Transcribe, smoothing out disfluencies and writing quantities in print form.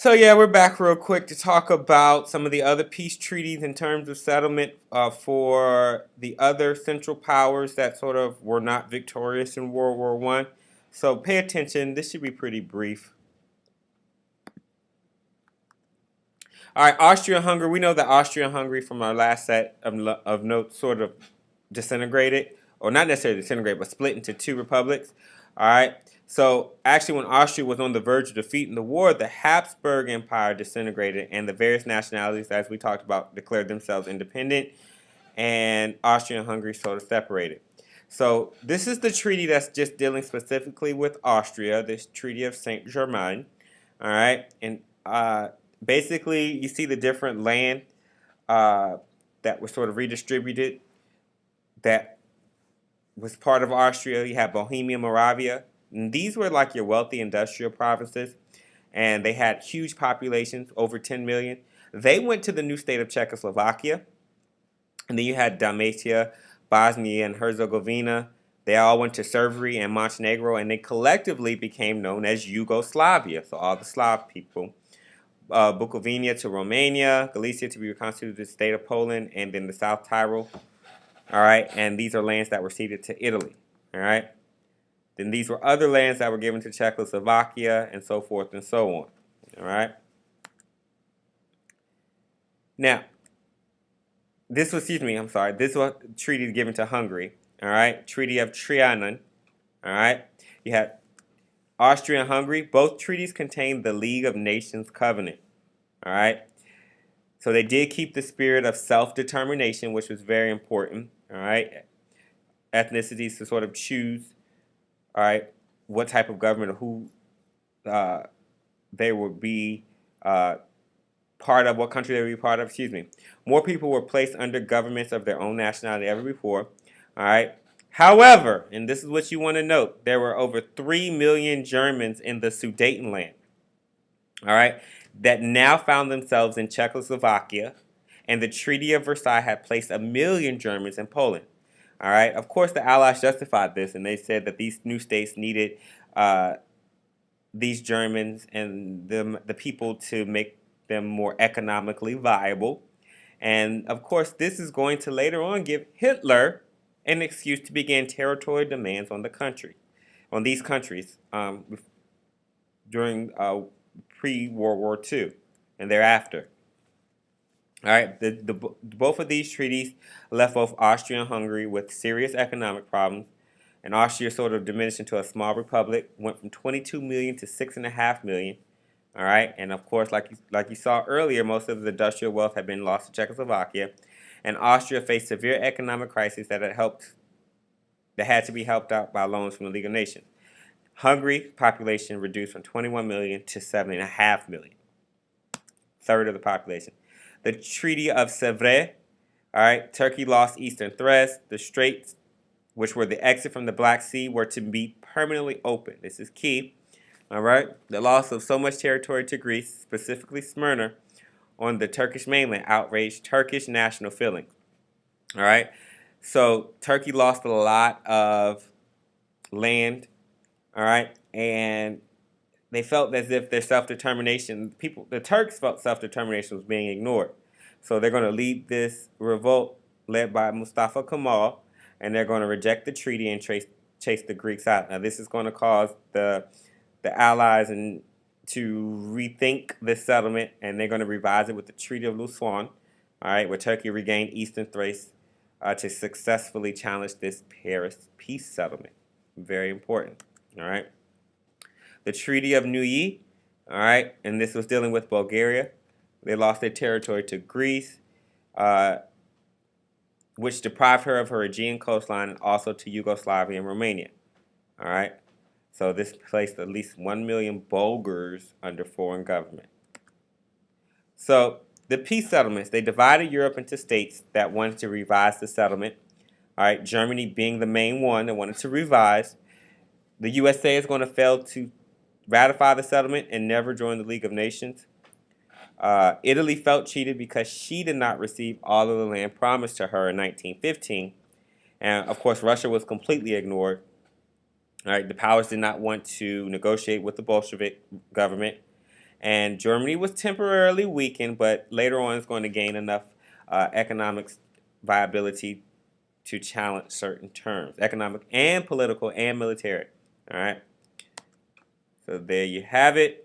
So yeah, we're back real quick to talk about some of the other peace treaties in terms of settlement for the other Central Powers that sort of were not victorious in World War One. So pay attention. This should be pretty brief. All right, Austria-Hungary. We know that Austria-Hungary from our last set of notes sort of disintegrated, or not necessarily disintegrated, but split into two republics. All right. So actually, when Austria was on the verge of defeat in the war, the Habsburg Empire disintegrated, and the various nationalities, as we talked about, declared themselves independent, and Austria and Hungary sort of separated. So this is the treaty that's just dealing specifically with Austria, this Treaty of Saint Germain. All right, and basically, you see the different land uh, that was sort of redistributed that was part of Austria. You have Bohemia, Moravia. And these were like your wealthy industrial provinces, and they had huge populations, over 10 million. They went to the new state of Czechoslovakia, and then you had Dalmatia, Bosnia, and Herzegovina. They all went to Serbia and Montenegro, and they collectively became known as Yugoslavia, so all the Slav people. Bukovina to Romania, Galicia to be reconstituted the state of Poland, and then the South Tyrol. All right, and these are lands that were ceded to Italy. All right, then these were other lands that were given to Czechoslovakia, and so forth and so on. All right. Now, this was, excuse me, I'm sorry. This was a treaty given to Hungary. All right, Treaty of Trianon. All right, you had Austria and Hungary. Both treaties contained the League of Nations Covenant. All right, so they did keep the spirit of self-determination, which was very important. All right, ethnicities to sort of choose, all right, what type of government or who uh, they would be part of, what country they would be part of. Excuse me. More people were placed under governments of their own nationality ever before. All right. However, and this is what you want to note, there were over 3 million Germans in the Sudetenland. All right, that now found themselves in Czechoslovakia, and the Treaty of Versailles had placed 1 million Germans in Poland. All right, of course, the Allies justified this, and they said that these new states needed uh, these Germans and the people to make them more economically viable. And of course, this is going to later on give Hitler an excuse to begin territorial demands on the country, on these countries during pre-World War II and thereafter. All right, both of these treaties left both Austria and Hungary with serious economic problems, and Austria sort of diminished into a small republic, went from 22 million to 6.5 million. All right, and of course, like you saw earlier, most of the industrial wealth had been lost to Czechoslovakia, and Austria faced severe economic crisis that had to be helped out by loans from the League of Nations. Hungary's population reduced from 21 million to 7.5 million, third of the population. The Treaty of Sèvres, all right, Turkey lost eastern Thrace. The straits, which were the exit from the Black Sea, were to be permanently open. This is key. All right, the loss of so much territory to Greece, specifically Smyrna, on the Turkish mainland, outraged Turkish national feelings. All right, so Turkey lost a lot of land. All right, and they felt as if their self-determination, the Turks felt self-determination was being ignored. So they're going to lead this revolt led by Mustafa Kemal, and they're going to reject the treaty and chase the Greeks out. Now this is going to cause the Allies to rethink this settlement, and they're going to revise it with the Treaty of Lausanne, all right, where Turkey regained eastern Thrace to successfully challenge this Paris peace settlement. Very important, all right. The Treaty of Neuilly, all right, and this was dealing with Bulgaria. They lost their territory to Greece, which deprived her of her Aegean coastline, and also to Yugoslavia and Romania. All right, so this placed at least 1 million Bulgars under foreign government. So the peace settlements, they divided Europe into states that wanted to revise the settlement. All right, Germany being the main one that wanted to revise. The USA is going to fail to ratify the settlement and never join the League of Nations. Italy felt cheated because she did not receive all of the land promised to her in 1915. And of course, Russia was completely ignored. All right, the powers did not want to negotiate with the Bolshevik government. And Germany was temporarily weakened, but later on is going to gain enough economic viability to challenge certain terms, economic and political and military. All right. So there you have it.